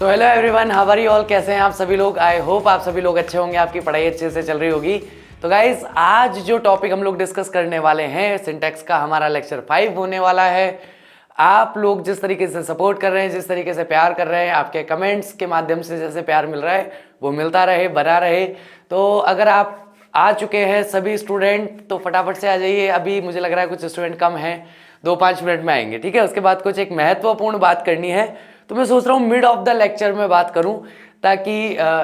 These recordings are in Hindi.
तो hello everyone, how are you all. कैसे हैं आप सभी लोग। आई होप आप सभी लोग अच्छे होंगे, आपकी पढ़ाई अच्छे से चल रही होगी। तो गाइज आज जो टॉपिक हम लोग डिस्कस करने वाले हैं, सिंटैक्स का हमारा लेक्चर 5 होने वाला है। आप लोग जिस तरीके से सपोर्ट कर रहे हैं, जिस तरीके से प्यार कर रहे हैं, आपके कमेंट्स के माध्यम से जैसे प्यार मिल रहा है वो मिलता रहे, बना रहे। तो अगर आप आ चुके हैं सभी स्टूडेंट तो फटाफट से आ जाइए। अभी मुझे लग रहा है कुछ स्टूडेंट कम हैं, 2-5 मिनट में आएंगे, ठीक है। उसके बाद कुछ एक महत्वपूर्ण बात करनी है, तो मैं सोच रहा हूँ मिड ऑफ द लेक्चर में बात करूँ, ताकि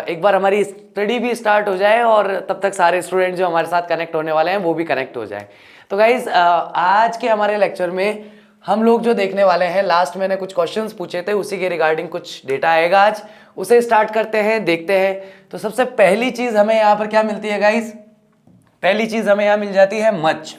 एक बार हमारी स्टडी भी स्टार्ट हो जाए और तब तक सारे स्टूडेंट जो हमारे साथ कनेक्ट होने वाले हैं वो भी कनेक्ट हो जाए। तो गाइज आज के हमारे लेक्चर में हम लोग जो देखने वाले हैं, लास्ट मैंने कुछ क्वेश्चंस पूछे थे, उसी के रिगार्डिंग कुछ डेटा आएगा आज, उसे स्टार्ट करते हैं, देखते हैं। तो सबसे पहली चीज हमें यहाँ पर क्या मिलती है गाइज? पहली चीज हमें यहाँ मिल जाती है मच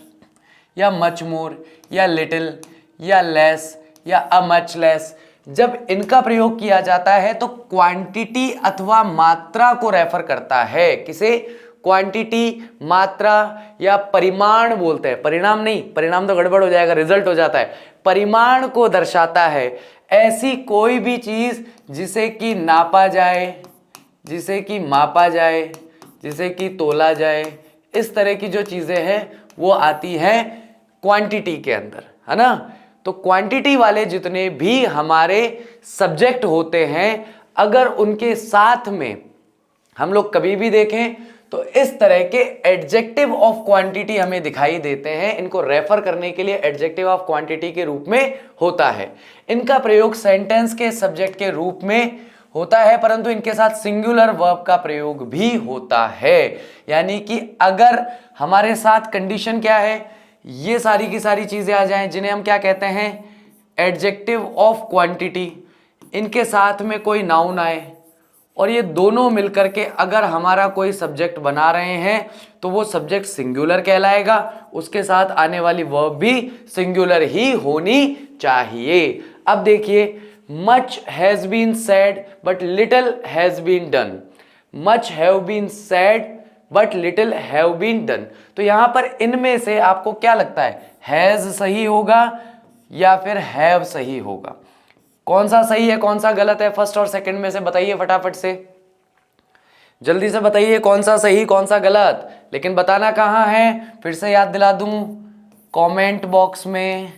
या मच मोर या लिटिल या लेस या अ मच लेस। जब इनका प्रयोग किया जाता है तो क्वांटिटी अथवा मात्रा को रेफर करता है। किसे? क्वांटिटी, मात्रा या परिमाण बोलते हैं। परिणाम नहीं, परिणाम तो गड़बड़ हो जाएगा, रिजल्ट हो जाता है। परिमाण को दर्शाता है ऐसी कोई भी चीज जिसे कि नापा जाए, जिसे कि मापा जाए, जिसे कि तोला जाए। इस तरह की जो चीजें हैं वो आती हैं क्वांटिटी के अंदर, है ना। तो क्वांटिटी वाले जितने भी हमारे सब्जेक्ट होते हैं, अगर उनके साथ में हम लोग कभी भी देखें तो इस तरह के एडजेक्टिव ऑफ क्वांटिटी हमें दिखाई देते हैं। इनको रेफर करने के लिए एडजेक्टिव ऑफ क्वांटिटी के रूप में होता है। इनका प्रयोग सेंटेंस के सब्जेक्ट के रूप में होता है, परंतु इनके साथ सिंगुलर वर्ब का प्रयोग भी होता है। यानी कि अगर हमारे साथ कंडीशन क्या है, ये सारी की सारी चीजें आ जाएं जिन्हें हम क्या कहते हैं, एडजेक्टिव ऑफ क्वांटिटी, इनके साथ में कोई नाउन आए और ये दोनों मिलकर के अगर हमारा कोई सब्जेक्ट बना रहे हैं तो वो सब्जेक्ट सिंगुलर कहलाएगा। उसके साथ आने वाली वर्ब भी सिंगुलर ही होनी चाहिए। अब देखिए, much has been said but little has been done. Much have been said but little have been done. तो यहां पर इनमें से आपको क्या लगता है, हैज सही होगा या फिर हैव सही होगा? कौन सा सही है, कौन सा गलत है? फर्स्ट और सेकंड में से बताइए फटाफट से, जल्दी से बताइए कौन सा सही कौन सा गलत। लेकिन बताना कहाँ है, फिर से याद दिला दूं, कमेंट बॉक्स में।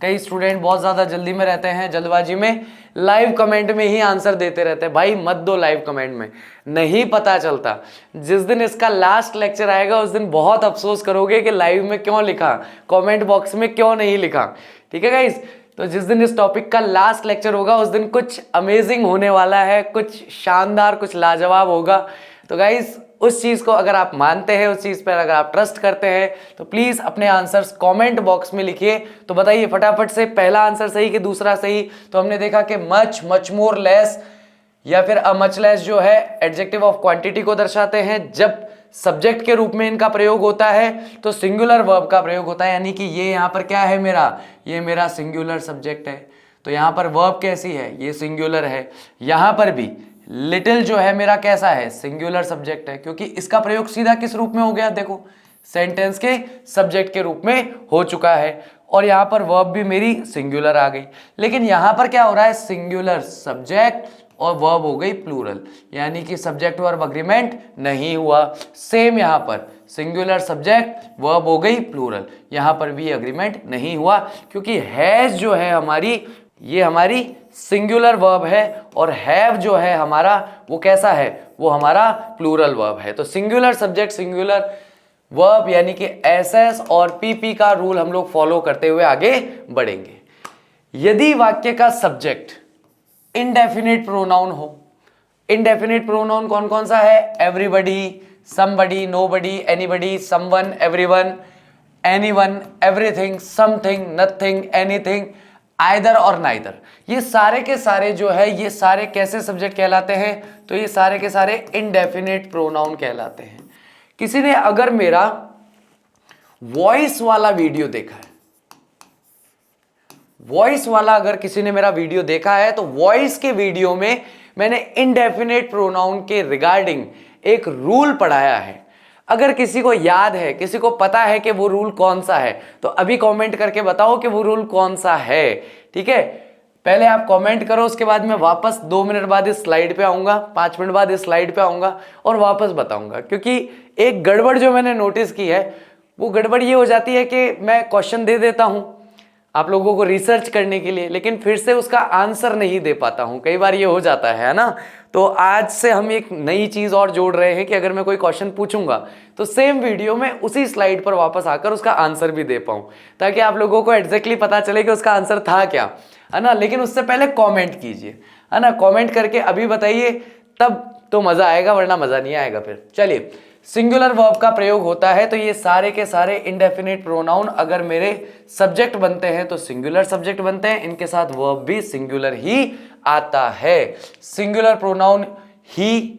कई स्टूडेंट बहुत ज्यादा जल्दी में रहते हैं, जल्दबाजी में लाइव कमेंट में ही आंसर देते रहते हैं। भाई मत दो लाइव कमेंट में, नहीं पता चलता। जिस दिन इसका लास्ट लेक्चर आएगा उस दिन बहुत अफसोस करोगे कि लाइव में क्यों लिखा, कमेंट बॉक्स में क्यों नहीं लिखा, ठीक है गाइस। तो जिस दिन इस टॉपिक का लास्ट लेक्चर होगा उस दिन कुछ अमेजिंग होने वाला है, कुछ शानदार, कुछ लाजवाब होगा। तो गाइस उस चीज को अगर आप मानते हैं, उस चीज पर अगर आप ट्रस्ट करते हैं तो प्लीज अपने आंसर्स कमेंट बॉक्स में लिखिए। तो बताइए फटाफट से, पहला आंसर सही कि दूसरा सही? तो हमने देखा कि मच, मच मोर, लेस या फिर अ मच लेस जो है एडजेक्टिव ऑफ क्वांटिटी को दर्शाते हैं। जब सब्जेक्ट के रूप में इनका प्रयोग होता है तो सिंगुलर वर्ब का प्रयोग होता है। यानी कि ये यहाँ पर क्या है मेरा, ये मेरा सिंगुलर सब्जेक्ट है, तो यहाँ पर वर्ब कैसी है, ये सिंगुलर है। यहाँ पर भी लिटिल जो है मेरा कैसा है, सिंगुलर सब्जेक्ट है, क्योंकि इसका प्रयोग सीधा किस रूप में हो गया, देखो सेंटेंस के सब्जेक्ट के रूप में हो चुका है। और यहाँ पर वर्ब भी मेरी सिंगुलर आ गई। लेकिन यहाँ पर क्या हो रहा है, सिंगुलर सब्जेक्ट और वर्ब हो गई प्लूरल, यानी कि सब्जेक्ट वर्ब अग्रीमेंट नहीं हुआ। सेम यहाँ पर सिंगुलर सब्जेक्ट वर्ब हो गई प्लूरल, यहाँ पर भी अग्रीमेंट नहीं हुआ, क्योंकि हैज जो है हमारी, ये हमारी सिंगुलर वर्ब है और हैव जो है हमारा वो कैसा है, वो हमारा प्लूरल वर्ब है। तो सिंगुलर सब्जेक्ट सिंगुलर वर्ब यानी कि एसएस और पीपी का रूल हम लोग फॉलो करते हुए आगे बढ़ेंगे। यदि वाक्य का सब्जेक्ट इनडेफिनिट प्रोनाउन हो, इनडेफिनिट प्रोनाउन कौन कौन सा है, everybody, somebody, nobody, anybody, someone, everyone, anyone, everything, something, nothing, anything, either और नाइदर। ये सारे के सारे जो है, ये सारे कैसे सब्जेक्ट कहलाते हैं, तो ये सारे के सारे इनडेफिनिट प्रोनाउन कहलाते हैं। किसी ने अगर मेरा वॉइस वाला वीडियो देखा है, वॉइस वाला अगर किसी ने मेरा वीडियो देखा है, तो वॉइस के वीडियो में मैंने इनडेफिनिट प्रोनाउन के रिगार्डिंग एक रूल पढ़ाया है। अगर किसी को याद है, किसी को पता है कि वो रूल कौन सा है, तो अभी कमेंट करके बताओ कि वो रूल कौन सा है, ठीक है। पहले आप कमेंट करो, उसके बाद मैं वापस 2 मिनट बाद इस स्लाइड पे आऊंगा, 5 मिनट बाद इस स्लाइड पे आऊंगा और वापस बताऊंगा। क्योंकि एक गड़बड़ जो मैंने नोटिस की है वो गड़बड़ ये हो जाती है कि मैं क्वेश्चन दे देता हूं आप लोगों को रिसर्च करने के लिए, लेकिन फिर से उसका आंसर नहीं दे पाता हूं। कई बार ये हो जाता है ना। तो आज से हम एक नई चीज और जोड़ रहे हैं कि अगर मैं कोई क्वेश्चन पूछूंगा तो सेम वीडियो में उसी स्लाइड पर वापस आकर उसका आंसर भी दे पाऊं, ताकि आप लोगों को एग्जैक्टली पता चले कि उसका आंसर था क्या, है ना। लेकिन उससे पहले कमेंट कीजिए, है ना। कमेंट करके अभी बताइए, तब तो मजा आएगा, वरना मजा नहीं आएगा फिर। चलिए, सिंगुलर वर्ब का प्रयोग होता है तो ये सारे के सारे इंडेफिनिट प्रोनाउन अगर मेरे सब्जेक्ट बनते हैं तो सिंगुलर सब्जेक्ट बनते हैं, इनके साथ वर्ब भी सिंगुलर ही आता है। सिंगुलर प्रोनाउन ही,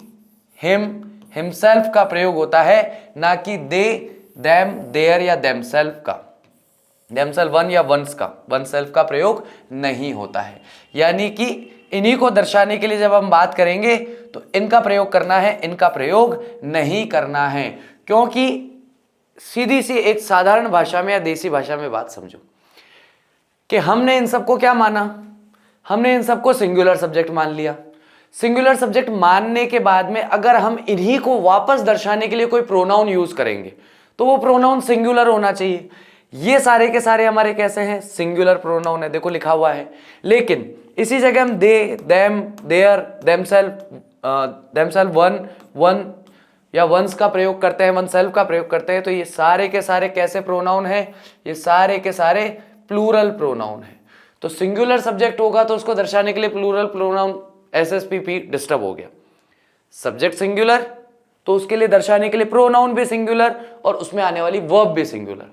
हिम, हिमसेल्फ का प्रयोग होता है, ना कि दे, देम, देयर या देमसेल्फ का। देमसेल्फ वन या वंस का, वन सेल्फ का प्रयोग नहीं होता है। यानी कि इन्हीं को दर्शाने के लिए जब हम बात करेंगे तो इनका प्रयोग करना है, इनका प्रयोग नहीं करना है। क्योंकि सीधी सी एक साधारण भाषा में या देसी भाषा में बात समझो कि हमने इन सबको क्या माना, हमने इन सबको सिंगुलर सब्जेक्ट मान लिया। सिंगुलर सब्जेक्ट मानने के बाद में अगर हम इन्हीं को वापस दर्शाने के लिए कोई प्रोनाउन यूज करेंगे तो वो प्रोनाउन सिंगुलर होना चाहिए। ये सारे के सारे हमारे कैसे हैं, सिंगुलर प्रोनाउन है, देखो लिखा हुआ है। लेकिन इसी जगह हम they, them, their, themselves, one, one या वंस का प्रयोग करते हैं, वन सेल्फ का प्रयोग करते हैं, तो ये सारे के सारे कैसे प्रोनाउन है, ये सारे के सारे प्लूरल प्रोनाउन है। तो सिंगुलर सब्जेक्ट होगा तो उसको दर्शाने के लिए प्लूरल प्रोनाउन एसएसपीपी डिस्टर्ब हो गया। सब्जेक्ट सिंगुलर तो उसके लिए दर्शाने के लिए प्रोनाउन भी सिंगुलर और उसमें आने वाली वर्ब भी सिंगुलर।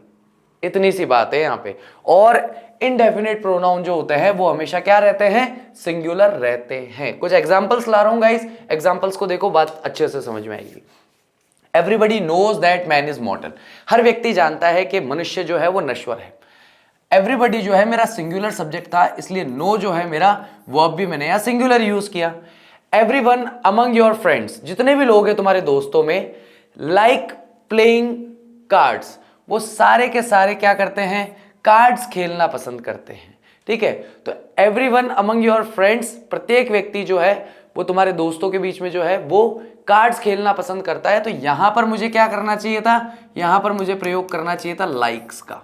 इतनी सी बात है यहाँ पे। और इनडेफिनिट प्रोनाउन जो होते हैं वो हमेशा क्या रहते हैं, सिंगुलर रहते हैं। कुछ एग्जांपल्स ला रहा हूं गाइस, एग्जांपल्स को देखो, बात अच्छे से समझ में आएगी। Everybody knows that man is mortal, हर व्यक्ति जानता है कि मनुष्य जो है वो नश्वर है। एवरीबडी जो है मेरा सिंगुलर सब्जेक्ट था, इसलिए नो जो है मेरा वर्ब भी मैंने यहां सिंगुलर यूज किया। एवरीवन अमंग योर फ्रेंड्स, जितने भी लोग हैं तुम्हारे दोस्तों में, लाइक प्लेइंग कार्ड्स, वो सारे के सारे क्या करते हैं, कार्ड्स खेलना पसंद करते हैं। ठीक है, तो एवरीवन अमंग योर फ्रेंड्स, प्रत्येक व्यक्ति जो है वो तुम्हारे दोस्तों के बीच में जो है वो कार्ड्स खेलना पसंद करता है। तो यहां पर मुझे क्या करना चाहिए था, यहां पर मुझे प्रयोग करना चाहिए था लाइक्स का।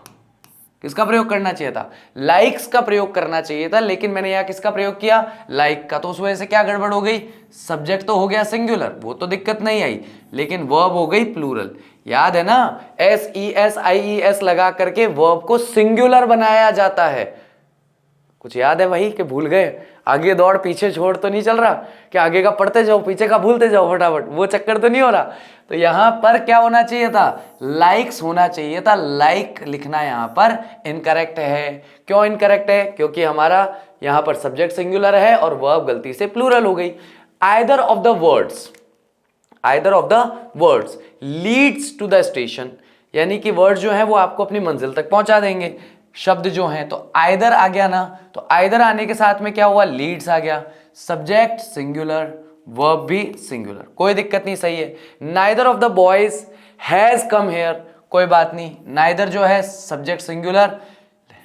किसका प्रयोग करना चाहिए था, लाइक्स का प्रयोग करना चाहिए था, लेकिन मैंने यहां किसका प्रयोग किया, लाइक का। तो उस वजह से क्या गड़बड़ हो गई, सब्जेक्ट तो हो गया सिंगुलर, वो तो दिक्कत नहीं आई, लेकिन वर्ब हो गई प्लूरल। याद है ना, SES लगा करके वर्ब को सिंगुलर बनाया जाता है। कुछ याद है वही कि भूल गए, आगे दौड़ पीछे छोड़ तो नहीं चल रहा कि आगे का पढ़ते जाओ पीछे का भूलते जाओ फटाफट, वो चक्कर तो नहीं हो रहा। तो यहां पर क्या होना चाहिए था, लाइक्स होना चाहिए था। लाइक लिखना यहां पर इनकरेक्ट है। क्यों इनकरेक्ट है, क्योंकि हमारा यहां पर सब्जेक्ट सिंगुलर है और वर्ब गलती से प्लूरल हो गई। Either of the words, either of the words leads to the station, यानी कि वर्ड जो है वो आपको अपनी मंजिल तक पहुंचा देंगे। शब्द जो हैं, तो आइदर आ गया ना, तो आइदर आने के साथ में क्या हुआ, लीड्स आ गया। सब्जेक्ट सिंगुलर, वर्ब भी सिंगुलर, कोई दिक्कत नहीं, सही है। Neither of the boys has come here, कोई बात नहीं, नाइदर जो है सब्जेक्ट सिंगुलर,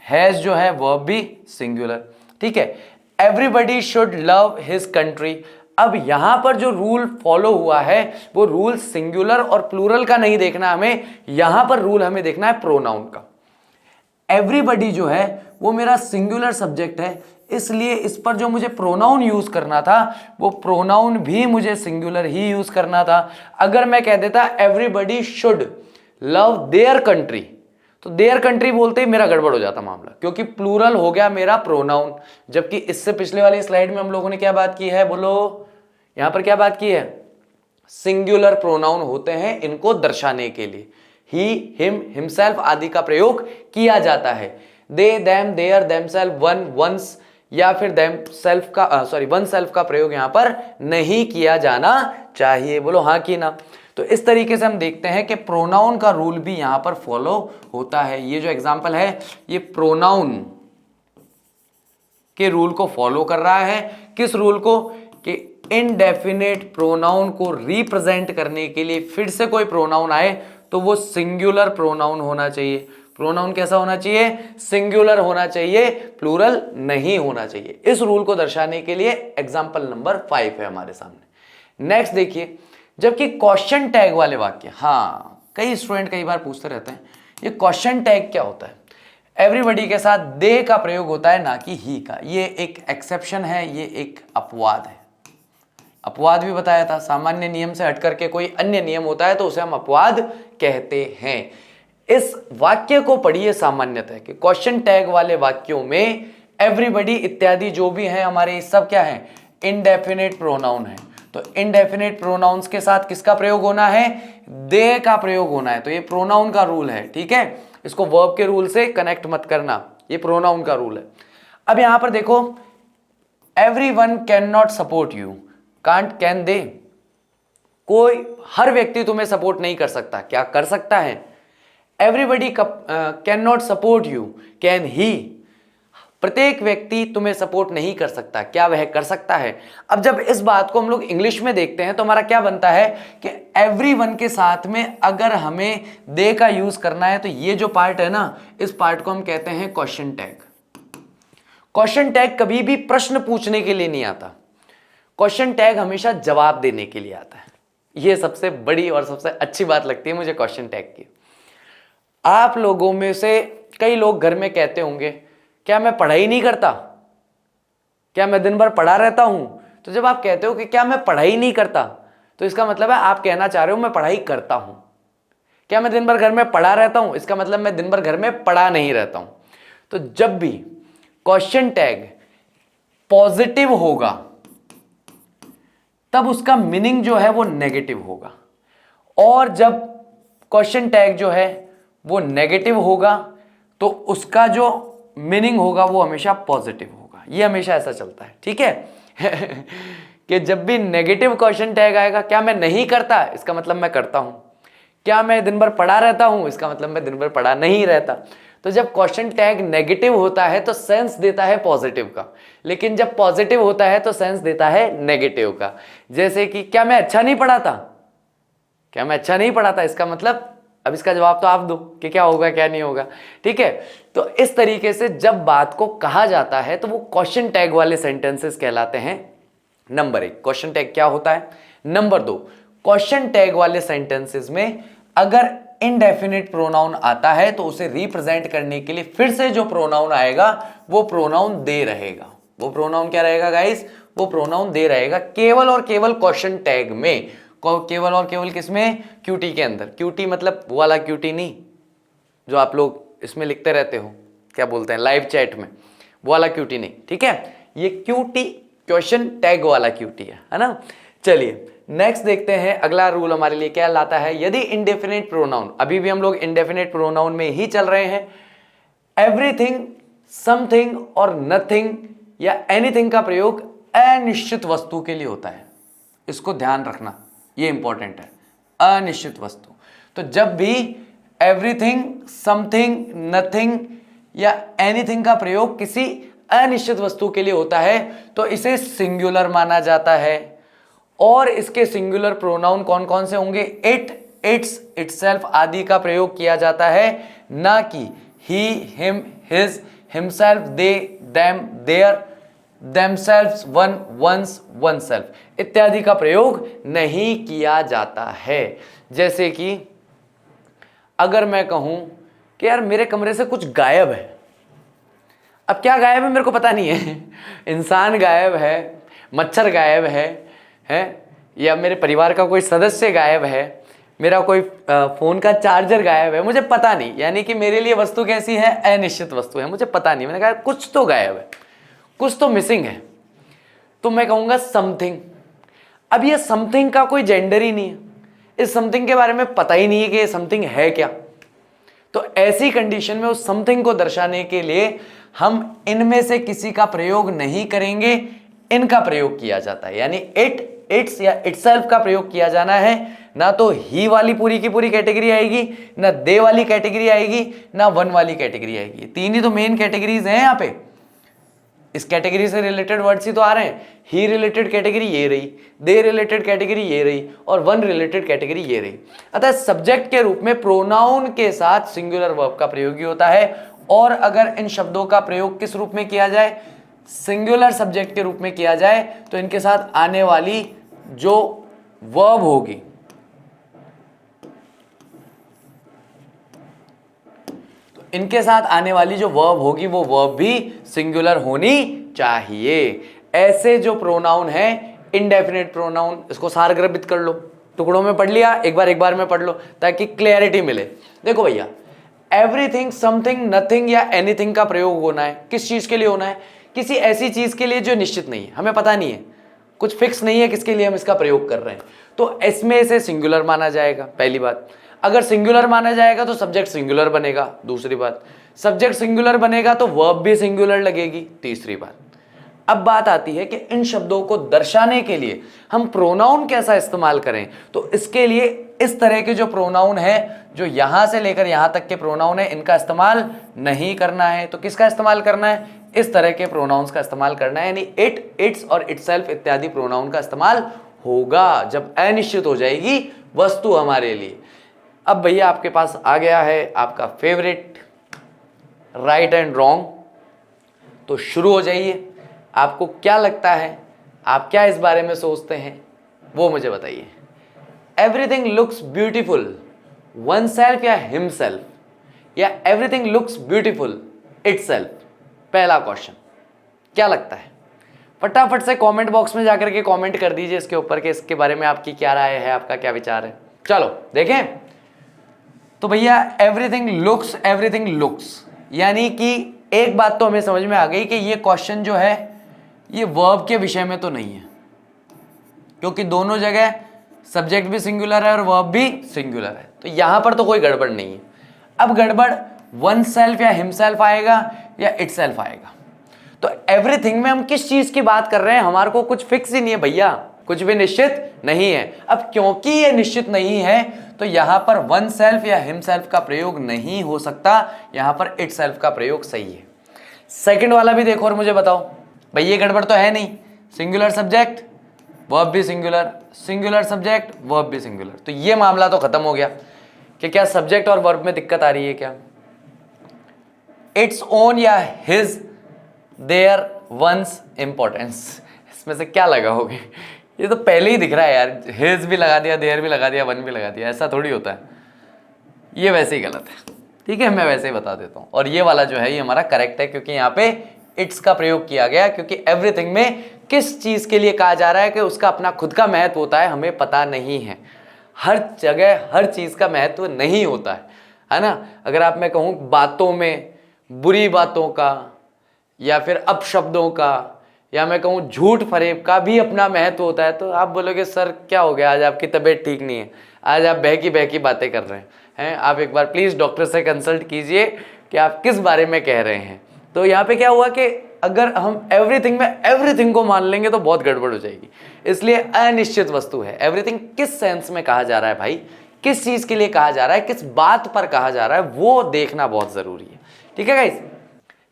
हैज जो है वर्ब भी सिंगुलर। ठीक है, everybody should love his country. अब यहां पर जो रूल फॉलो हुआ है वो रूल सिंगुलर और प्लूरल का नहीं देखना हमें, यहां पर रूल हमें देखना है प्रोनाउन का। एवरीबडी जो है वो मेरा सिंगुलर सब्जेक्ट है, इसलिए इस पर जो मुझे प्रोनाउन यूज करना था वो प्रोनाउन भी मुझे सिंगुलर ही यूज करना था। अगर मैं कह देता everybody should love their country, तो देयर कंट्री बोलते ही मेरा गड़बड़ हो जाता मामला, क्योंकि प्लूरल हो गया मेरा प्रोनाउन। जबकि इससे पिछले वाली स्लाइड में हम लोगों ने क्या बात की है, बोलो यहां पर क्या बात की है, सिंगुलर प्रोनाउन होते हैं इनको दर्शाने के लिए, ही, हिम, हिमसेल्फ आदि का प्रयोग किया जाता है। They, them, their, themselves, one, once या फिर देम सेल्फ का वन सेल्फ का प्रयोग यहां पर नहीं किया जाना चाहिए। बोलो हाँ कि ना। तो इस तरीके से हम देखते हैं कि प्रोनाउन का रूल भी यहां पर फॉलो होता है। ये जो एग्जांपल है ये प्रोनाउन के रूल को फॉलो कर रहा है। किस रूल को, कि इनडेफिनेट प्रोनाउन को रिप्रेजेंट करने के लिए फिर से कोई प्रोनाउन आए तो वो सिंगुलर प्रोनाउन होना चाहिए। प्रोनाउन कैसा होना चाहिए? सिंगुलर होना चाहिए, प्लूरल नहीं होना चाहिए। इस रूल को दर्शाने के लिए एग्जाम्पल नंबर 5 है हमारे सामने। नेक्स्ट देखिए, जबकि क्वेश्चन टैग वाले वाक्य, हाँ कई स्टूडेंट कई बार पूछते रहते हैं ये क्वेश्चन टैग क्या होता है। एवरीबॉडी के साथ दे का प्रयोग होता है, ना कि ही का। ये एक एक्सेप्शन है, ये एक अपवाद है। अपवाद भी बताया था, सामान्य नियम से हट करके कोई अन्य नियम होता है तो उसे हम अपवाद कहते हैं। इस वाक्य को पढ़िए सामान्यतः कि क्वेश्चन टैग वाले वाक्यों में एवरीबॉडी इत्यादि जो भी हैं हमारे, सब क्या है? इनडेफिनेट प्रोनाउन है। तो इनडेफिनेट प्रोनाउंस के साथ किसका प्रयोग होना है? दे का प्रयोग होना है। तो ये प्रोनाउन का रूल है, ठीक है, इसको वर्ब के रूल से कनेक्ट मत करना, ये प्रोनाउन का रूल है। अब यहां पर देखो, everyone can not support you, can't can they, कोई हर व्यक्ति तुम्हें सपोर्ट नहीं कर सकता, क्या कर सकता है? Everybody can not support you, can he, प्रत्येक व्यक्ति तुम्हें सपोर्ट नहीं कर सकता, क्या वह कर सकता है? अब जब इस बात को हम लोग इंग्लिश में देखते हैं तो हमारा क्या बनता है कि एवरीवन के साथ में अगर हमें दे का यूज करना है तो ये जो पार्ट है ना, इस पार्ट को हम कहते हैं क्वेश्चन टैग। क्वेश्चन टैग कभी भी प्रश्न पूछने के लिए नहीं आता, क्वेश्चन टैग हमेशा जवाब देने के लिए आता है। यह सबसे बड़ी और सबसे अच्छी बात लगती है मुझे क्वेश्चन टैग की। आप लोगों में से कई लोग घर में कहते होंगे, क्या मैं पढ़ाई नहीं करता, क्या मैं दिन भर पढ़ा रहता हूं? तो जब आप कहते हो कि क्या मैं पढ़ाई नहीं करता, तो इसका मतलब है आप कहना चाह रहे हो मैं पढ़ाई करता हूं। क्या मैं दिन भर घर में पढ़ा रहता हूं, इसका मतलब मैं दिन भर घर में पढ़ा नहीं रहता हूं। तो जब भी क्वेश्चन टैग पॉजिटिव होगा तब उसका मीनिंग जो है वो नेगेटिव होगा, और जब क्वेश्चन टैग जो है वो नेगेटिव होगा तो उसका जो मीनिंग होगा वो हमेशा पॉजिटिव होगा। ये हमेशा ऐसा चलता है, ठीक है कि जब भी नेगेटिव क्वेश्चन टैग आएगा, क्या मैं नहीं करता, इसका मतलब मैं करता हूं। क्या मैं दिन भर पढ़ा रहता हूं, इसका मतलब मैं दिन भर पढ़ा नहीं रहता। तो जब क्वेश्चन टैग नेगेटिव होता है तो सेंस देता है पॉजिटिव का, लेकिन जब पॉजिटिव होता है तो सेंस देता है नेगेटिव का। जैसे कि क्या मैं अच्छा नहीं पढ़ाता, क्या मैं अच्छा नहीं पढ़ाता, इसका मतलब अब इसका जवाब तो आप दो कि क्या होगा क्या नहीं होगा, ठीक है। तो इस तरीके से जब बात को कहा जाता है तो वो क्वेश्चन टैग वाले सेंटेंसेस कहलाते हैं। नंबर 1 क्वेश्चन टैग क्या होता है। नंबर 2 क्वेश्चन टैग वाले सेंटेंसेस में अगर इनडेफिनिट प्रोनाउन आता है तो उसे रिप्रेजेंट करने के लिए फिर से जो प्रोनाउन आएगा वो प्रोनाउन दे रहेगा। वो प्रोनाउन क्या रहेगा गाइस? वो प्रोनाउन दे रहेगा, केवल और केवल क्वेश्चन टैग में। केवल और केवल किसमें? क्यूटी के अंदर। क्यूटी मतलब वो वाला क्यूटी नहीं जो आप लोग इसमें लिखते रहते हो, क्या बोलते हैं लाइव चैट में, वो वाला क्यूटी नहीं, ठीक है। ये क्यूटी क्वेश्चन टैग वाला क्यूटी है ना। चलिए नेक्स्ट देखते हैं अगला रूल हमारे लिए क्या लाता है। यदि इंडेफिनिट प्रोनाउन, अभी भी हम लोग इंडेफिनिट प्रोनाउन में ही चल रहे हैं, एवरीथिंग, समथिंग और नथिंग या एनीथिंग का प्रयोग अनिश्चित वस्तु के लिए होता है। इसको ध्यान रखना, ये इंपॉर्टेंट है, अनिश्चित वस्तु। तो जब भी एवरीथिंग, समथिंग, नथिंग या एनीथिंग का प्रयोग किसी अनिश्चित वस्तु के लिए होता है तो इसे सिंगुलर माना जाता है। और इसके सिंगुलर प्रोनाउन कौन कौन से होंगे? इट, इट्स, इटसेल्फ आदि का प्रयोग किया जाता है, ना कि he, him, his, himself, they, them, their, themselves, one, once, oneself इत्यादि का प्रयोग नहीं किया जाता है। जैसे कि अगर मैं कहूं कि यार मेरे कमरे से कुछ गायब है, अब क्या गायब है मेरे को पता नहीं है इंसान गायब है, मच्छर गायब है या मेरे परिवार का कोई सदस्य गायब है, मेरा कोई फोन का चार्जर गायब है, मुझे पता नहीं। यानी कि मेरे लिए वस्तु कैसी है? अनिश्चित वस्तु है, मुझे पता नहीं। मैंने कहा कुछ तो गायब है, कुछ तो मिसिंग है, तो मैं कहूंगा समथिंग। अब ये समथिंग का कोई जेंडर ही नहीं है, इस समथिंग के बारे में पता ही नहीं है कि ये समथिंग है क्या। तो ऐसी कंडीशन में उस समथिंग को दर्शाने के लिए हम इनमें से किसी का प्रयोग नहीं करेंगे, इनका प्रयोग किया जाता है। यानी इट, इट्स या इटसेल्फ का प्रयोग किया जाना है। ना तो ही वाली पूरी की पूरी कैटेगरी आएगी, ना दे वाली कैटेगरी आएगी, ना वन वाली कैटेगरी आएगी। तीन ही तो मेन कैटेगरीज हैं यहाँ पे। इस कैटेगरी से रिलेटेड वर्ड्स ही तो आ रहे हैं। ही रिलेटेड कैटेगरी ये रही, दे रिलेटेड कैटेगरी ये रही, और वन रिलेटेड कैटेगरी ये रही। अतः सब्जेक्ट के रूप में प्रोनाउन के साथ सिंगुलर वर्ब का प्रयोग ही होता है। और अगर इन शब्दों का प्रयोग किस रूप में किया जाए, सिंगुलर सब्जेक्ट के रूप में किया जाए, तो इनके साथ आने वाली जो वर्ब होगी, इनके साथ आने वाली जो वर्ब होगी वो वर्ब भी सिंगुलर होनी चाहिए। ऐसे जो प्रोनाउन है इंडेफिनिट प्रोनाउन, इसको सारगर्भित कर लो, टुकड़ों में पढ़ लिया, एक बार में पढ़ लो ताकि क्लैरिटी मिले। देखो भैया, एवरीथिंग, समथिंग, नथिंग या एनीथिंग का प्रयोग होना है, किस चीज के लिए होना है? किसी ऐसी चीज के लिए जो निश्चित नहीं है, हमें पता नहीं है, कुछ फिक्स नहीं है किसके लिए हम इसका प्रयोग कर रहे हैं, तो इसमें से सिंगुलर माना जाएगा। पहली बात, अगर सिंगुलर माना जाएगा तो सब्जेक्ट सिंगुलर बनेगा। दूसरी बात, सब्जेक्ट सिंगुलर बनेगा तो वर्ब भी सिंगुलर लगेगी। तीसरी बात, अब बात आती है कि इन शब्दों को दर्शाने के लिए हम प्रोनाउन कैसा इस्तेमाल करें। तो इसके लिए इस तरह के जो प्रोनाउन है, जो यहां से लेकर यहां तक के प्रोनाउन है, इनका इस्तेमाल नहीं करना है। तो किसका इस्तेमाल करना है? इस तरह के प्रोनाउंस का इस्तेमाल करना है, यानी इट, इट्स और इटसेल्फ इत्यादि प्रोनाउन का इस्तेमाल होगा जब अनिश्चित हो जाएगी वस्तु हमारे लिए। अब भैया आपके पास आ गया है आपका फेवरेट राइट एंड रॉन्ग, तो शुरू हो जाइए। आपको क्या लगता है, आप क्या इस बारे में सोचते हैं, वो मुझे बताइए। Everything looks beautiful one self या हिमसेल्फ, या एवरीथिंग लुक्स ब्यूटीफुल इटसेल्फ? पहला क्वेश्चन, क्या लगता है? फटाफट से कमेंट बॉक्स में जाकर के कमेंट कर दीजिए इसके ऊपर कि इसके बारे में आपकी क्या राय है, आपका क्या विचार है। चलो देखें, तो भैया एवरीथिंग लुक्स, यानी कि एक बात तो हमें समझ में आ गई कि ये क्वेश्चन जो है ये वर्ब के विषय में तो नहीं है, क्योंकि दोनों जगह सब्जेक्ट भी सिंगुलर है और वर्ब भी सिंगुलर है, तो यहां पर तो कोई गड़बड़ नहीं है। अब गड़बड़ वन सेल्फ या हिमसेल्फ आएगा या इटसेल्फ आएगा। तो एवरीथिंग में हम किस चीज की बात कर रहे हैं, हमारे को कुछ फिक्स ही नहीं है भैया, कुछ भी निश्चित नहीं है। अब क्योंकि ये निश्चित नहीं है तो यहां पर वन सेल्फ या हिमसेल्फ का प्रयोग नहीं हो सकता, यहां पर इटसेल्फ का प्रयोग सही है। सेकंड वाला भी देखो और मुझे बताओ, भाई ये गड़बड़ तो है नहीं, सिंगुलर सब्जेक्ट वर्ब भी सिंगुलर, सिंगुलर सब्जेक्ट वर्ब भी सिंगुलर, तो ये मामला तो खत्म हो गया कि क्या सब्जेक्ट और वर्ब में दिक्कत आ रही है क्या? इट्स ओन या हिज, देयर, वंस, इंपॉर्टेंस, इसमें से क्या लगाओगे? ये तो पहले ही दिख रहा है यार, हिज भी लगा दिया, देयर भी लगा दिया, वन भी लगा दिया, ऐसा थोड़ी होता है। ये वैसे ही गलत है, ठीक है, मैं वैसे ही बता देता हूँ। और ये वाला जो है ये हमारा करेक्ट है, क्योंकि यहाँ पे इट्स का प्रयोग किया गया, क्योंकि एवरीथिंग में किस चीज के लिए कहा जा रहा है कि उसका अपना खुद का महत्व होता है, हमें पता नहीं है। हर जगह हर चीज का महत्व नहीं होता है ना। अगर आप, मैं कहूँ बातों में बुरी बातों का, या फिर अपशब्दों का, या मैं कहूँ झूठ फरेब का भी अपना महत्व होता है, तो आप बोलोगे सर क्या हो गया, आज आपकी तबीयत ठीक नहीं है, आज आप बहकी बातें कर रहे हैं। आप एक बार प्लीज़ डॉक्टर से कंसल्ट कीजिए कि आप किस बारे में कह रहे हैं। तो यहाँ पे क्या हुआ कि अगर हम एवरीथिंग में एवरीथिंग को मान लेंगे तो बहुत गड़बड़ हो जाएगी, इसलिए अनिश्चित वस्तु है। एवरीथिंग किस सेंस में कहा जा रहा है भाई, किस चीज़ के लिए कहा जा रहा है, किस बात पर कहा जा रहा है, वो देखना बहुत ज़रूरी है। ठीक है गाइस,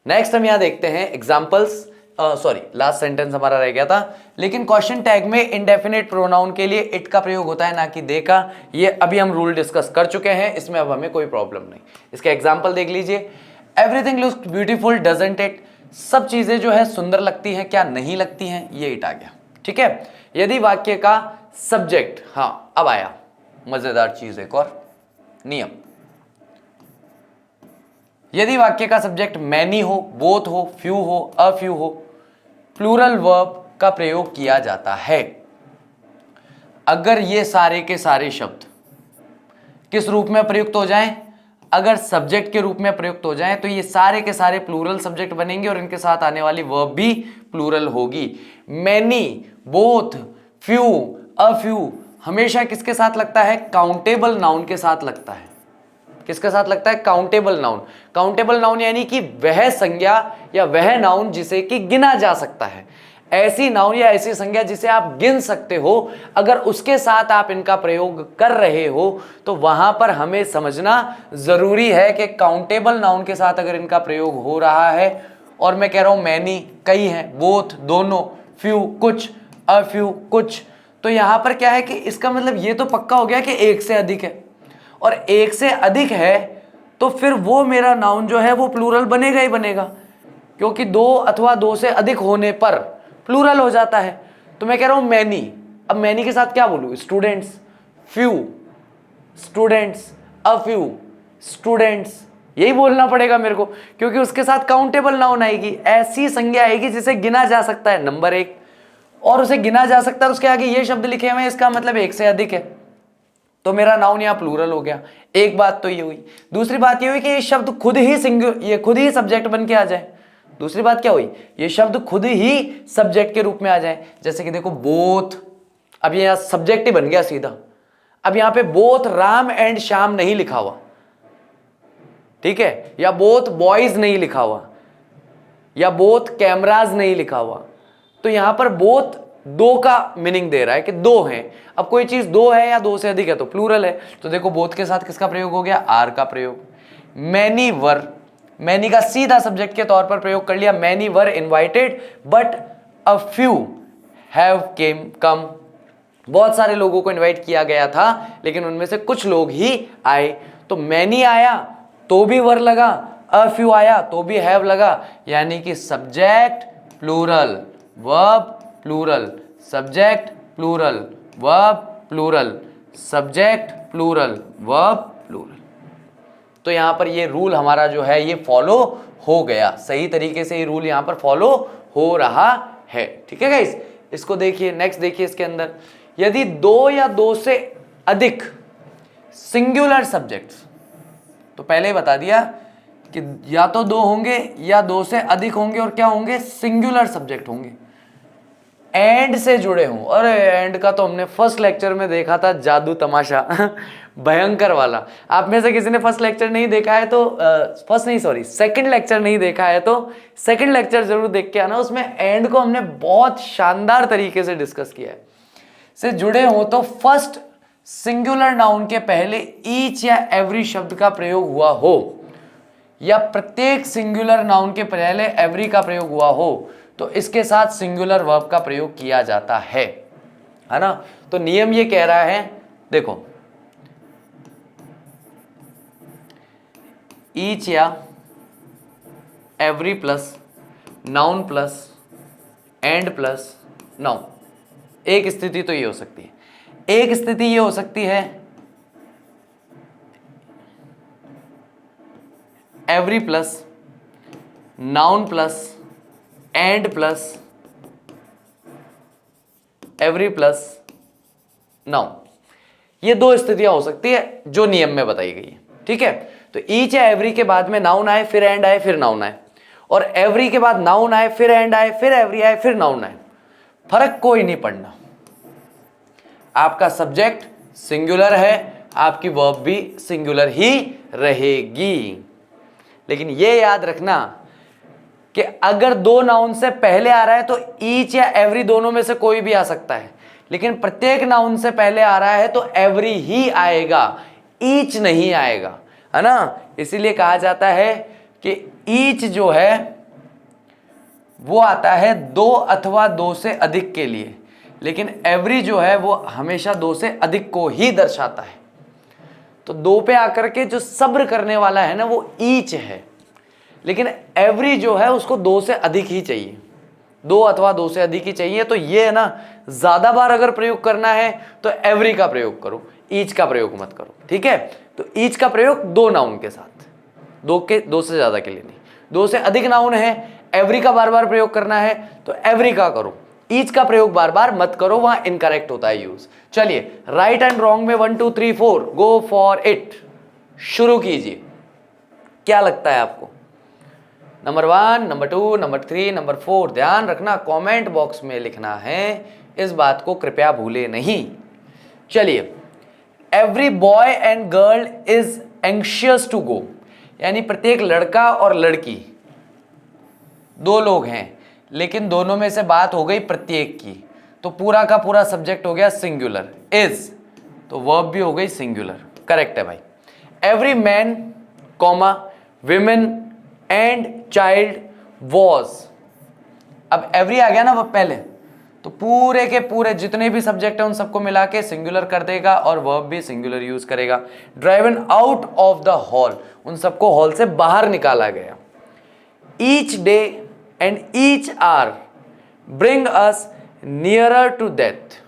नेक्स्ट हम यहाँ देखते हैं एग्जाम्पल्स। सॉरी, लास्ट सेंटेंस हमारा रह गया था, लेकिन क्वेश्चन टैग में इंडेफिनिट प्रोनाउन के लिए इट का प्रयोग होता है, ना कि दे का। ये अभी हम रूल डिस्कस कर चुके हैं, इसमें अब हमें कोई प्रॉब्लम नहीं। इसका एग्जाम्पल देख लीजिए, everything looks beautiful doesn't it, सब चीजें जो है सुंदर लगती हैं क्या नहीं लगती हैं, ये इट आ गया। ठीक है, यदि वाक्य का सब्जेक्ट, हाँ अब आया मजेदार चीज, एक और नियम, यदि वाक्य का सब्जेक्ट मैनी हो, बोथ हो, फ्यू हो, अ फ्यू हो, प्लूरल वर्ब का प्रयोग किया जाता है। अगर ये सारे के सारे शब्द किस रूप में प्रयुक्त हो जाएं, अगर सब्जेक्ट के रूप में प्रयुक्त हो जाएं, तो ये सारे के सारे प्लूरल सब्जेक्ट बनेंगे और इनके साथ आने वाली वर्ब भी प्लूरल होगी। Many, both, few, a few हमेशा किसके साथ लगता है? काउंटेबल नाउन के साथ लगता है। किसके साथ लगता है? Countable noun. काउंटेबल नाउन यानी कि वह संज्ञा या वह नाउन जिसे कि गिना जा सकता है, ऐसी नाउन या ऐसी संज्ञा जिसे आप गिन सकते हो, अगर उसके साथ आप इनका प्रयोग कर रहे हो तो वहां पर हमें समझना जरूरी है कि काउंटेबल नाउन के साथ अगर इनका प्रयोग हो रहा है, और मैं कह रहा हूं मैनी कई हैं, बोथ दोनों, फ्यू कुछ, अ फ्यू कुछ, तो यहां पर क्या है कि इसका मतलब ये तो पक्का हो गया कि एक से अधिक है, और एक से अधिक है तो फिर वो मेरा नाउन जो है वो प्लूरल बनेगा ही बनेगा, क्योंकि दो अथवा दो से अधिक होने पर प्लूरल हो जाता है। तो मैं कह रहा हूं मैनी, अब मैनी के साथ क्या बोलूं, students, few students, a few students, यही बोलना पड़ेगा मेरे को, क्योंकि उसके साथ काउंटेबल नाउन आएगी, ऐसी संज्ञा आएगी जिसे गिना जा सकता है, नंबर एक, और उसे गिना जा सकता है, उसके आगे ये शब्द लिखे हुए हैं, इसका मतलब एक से अधिक है, तो मेरा नाउन यहां प्लूरल हो गया। एक बात तो ये हुई। दूसरी बात ये हुई कि ये शब्द खुद ही ये खुद ही सब्जेक्ट बन के आ जाए। दूसरी बात क्या हुई, ये शब्द खुद ही सब्जेक्ट के रूप में आ जाए। जैसे कि देखो बोथ, अब ये यहां सब्जेक्ट ही बन गया सीधा। अब यहां पे बोथ राम एंड श्याम नहीं लिखा हुआ, ठीक है, या बोथ बॉयज नहीं लिखा हुआ, या बोथ कैमराज नहीं लिखा हुआ, तो यहां पर बोथ दो का मीनिंग दे रहा है कि दो हैं। अब कोई चीज दो है या दो से अधिक है तो प्लूरल है। तो देखो बोथ के साथ किसका प्रयोग हो गया, आर का प्रयोग। मैनी वर, मैनी का सीधा सब्जेक्ट के तौर पर प्रयोग कर लिया, many were invited but a few have come, बहुत सारे लोगों को इनवाइट किया गया था लेकिन उनमें से कुछ लोग ही आए। तो मैनी आया तो भी वर लगा, अ फ्यू आया तो भी हैव लगा, यानी कि subject plural, verb plural, subject plural, verb plural, subject plural, verb plural. तो यहां पर ये रूल हमारा जो है ये फॉलो हो गया, सही तरीके से ये रूल यहां पर फॉलो हो रहा है, ठीक है गाइस। इसको देखिए, नेक्स्ट देखिए, इसके अंदर यदि दो या दो से अधिक सिंगुलर सब्जेक्ट्स, तो पहले ही बता दिया कि या तो दो होंगे या दो से अधिक होंगे, और क्या होंगे, सिंगुलर सब्जेक्ट होंगे, एंड से जुड़े हों। अरे एंड का तो हमने फर्स्ट लेक्चर में देखा था जादू तमाशा भयंकर वाला। आप में से किसी ने फर्स्ट लेक्चर नहीं देखा है तो सेकंड लेक्चर नहीं देखा है तो सेकंड लेक्चर जरूर देख के आना, उसमें एंड को हमने बहुत शानदार तरीके से डिस्कस किया है। से जुड़े हो तो फर्स्ट सिंगुलर नाउन के पहले ईच या एवरी शब्द का प्रयोग हुआ हो, या प्रत्येक सिंगुलर नाउन के पहले एवरी का प्रयोग हुआ हो, तो इसके साथ सिंगुलर वर्ब का प्रयोग किया जाता है ना। तो नियम ये कह रहा है, देखो ईच या every plus noun plus and plus noun. एक स्थिति तो ये हो सकती है, एक स्थिति ये हो सकती है every plus noun plus and plus every plus noun. ये दो स्थितियां हो सकती है जो नियम में बताई गई है, ठीक है। तो ईच या एवरी के बाद में नाउन आए, फिर एंड आए, फिर नाउन आए, और एवरी के बाद नाउन आए, फिर एंड आए, फिर एवरी आए, फिर नाउन आए, फर्क कोई नहीं पड़ना। आपका सब्जेक्ट सिंगुलर है, आपकी वर्ब भी सिंगुलर ही रहेगी। लेकिन ये याद रखना कि अगर दो नाउन से पहले आ रहा है तो ईच या एवरी दोनों में से कोई भी आ सकता है, लेकिन प्रत्येक नाउन से पहले आ रहा है तो एवरी ही आएगा, ईच नहीं आएगा, है ना। इसीलिए कहा जाता है कि ईच जो है वो आता है दो अथवा दो से अधिक के लिए, लेकिन एवरी जो है वो हमेशा दो से अधिक को ही दर्शाता है। तो दो पे आकर के जो सब्र करने वाला है ना वो ईच है, लेकिन एवरी जो है उसको दो से अधिक ही चाहिए, दो अथवा दो से अधिक ही चाहिए। तो ये है ना, ज्यादा बार अगर प्रयोग करना है तो एवरी का प्रयोग करो, ईच का प्रयोग मत करो, ठीक है। तो ईच का प्रयोग दो नाउन के साथ, दो से ज्यादा के लिए नहीं। दो से अधिक नाउन है, एवरी का बार बार प्रयोग करना है तो एवरी का करो, ईच का प्रयोग बार बार मत करो, वहां इनकरेक्ट होता है यूज। चलिए राइट एंड रॉन्ग में 1 2 3 4 गो फॉर इट, शुरू कीजिए। क्या लगता है आपको, नंबर 1, नंबर 2, नंबर 3, नंबर 4? ध्यान रखना कमेंट बॉक्स में लिखना है, इस बात को कृपया भूले नहीं। चलिए, every boy and girl is anxious to go, यानी प्रत्येक लड़का और लड़की, दो लोग हैं लेकिन दोनों में से बात हो गई प्रत्येक की, तो पूरा का पूरा सब्जेक्ट हो गया सिंगुलर, इज, तो वर्ब भी हो गई सिंगुलर, करेक्ट है भाई। Every man comma women and child was. अब एवरी आ गया ना वो पहले, तो पूरे के पूरे जितने भी सब्जेक्ट है उन सबको मिला के सिंगुलर कर देगा और वर्ब भी सिंगुलर यूज करेगा। Driven out of the hall, उन सबको हॉल से बाहर निकाला गया। Each day and each hour bring us nearer to death.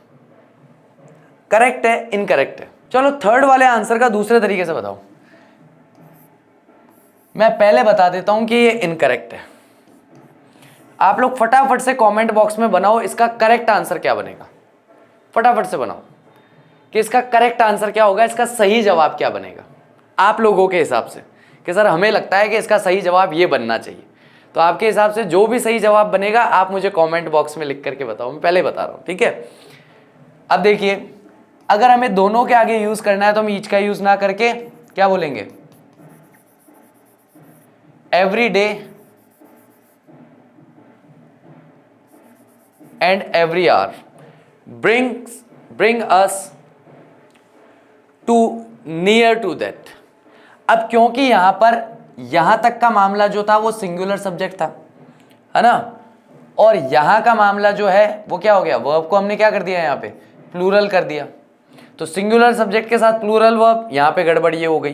Correct है, इनकरेक्ट है? चलो थर्ड वाले आंसर का दूसरे तरीके से बताओ। मैं पहले बता देता हूं कि ये इनकरेक्ट है। आप लोग फटाफट से कमेंट बॉक्स में बनाओ इसका करेक्ट आंसर क्या बनेगा। फटाफट से बनाओ कि इसका करेक्ट आंसर क्या होगा, इसका सही जवाब क्या बनेगा आप लोगों के हिसाब से। कि सर हमें लगता है कि इसका सही जवाब ये बनना चाहिए। तो आपके हिसाब से जो भी सही जवाब बनेगा आप मुझे कमेंट बॉक्स में लिख करके बताओ, मैं पहले बता रहा हूं, ठीक है। अब देखिए, अगर हमें दोनों के आगे यूज करना है तो हम ईच का यूज ना करके क्या बोलेंगे, every day and every hour bring us to near to that. अब क्योंकि यहां पर यहां तक का मामला जो था वो सिंगुलर सब्जेक्ट था, है ना, और यहां का मामला जो है वो क्या हो गया, वर्ब को हमने क्या कर दिया यहां पे, प्लूरल कर दिया। तो सिंगुलर सब्जेक्ट के साथ प्लूरल वर्ब, यहां पे गड़बड़ ये हो गई,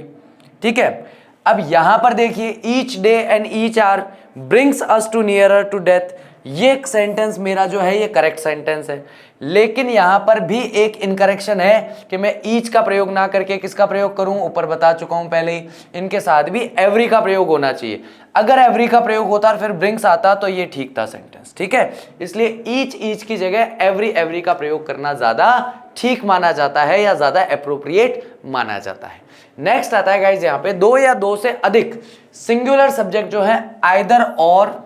ठीक है। अब यहां पर देखिए, each day and each hour brings us to nearer to death, ये सेंटेंस मेरा जो है ये करेक्ट सेंटेंस है। लेकिन यहां पर भी एक इनकरेक्शन है कि मैं ईच का प्रयोग ना करके किसका प्रयोग करूं, ऊपर बता चुका हूं पहले ही, इनके साथ भी एवरी का प्रयोग होना चाहिए। अगर एवरी का प्रयोग होता और फिर ब्रिंग्स आता तो ये ठीक था सेंटेंस, ठीक है। इसलिए ईच की जगह एवरी का प्रयोग करना ज्यादा ठीक माना जाता है या ज्यादा एप्रोप्रिएट माना जाता है। नेक्स्ट आता है गाइस यहाँ पे, दो या दो से अधिक सिंगुलर सब्जेक्ट जो है आइदर और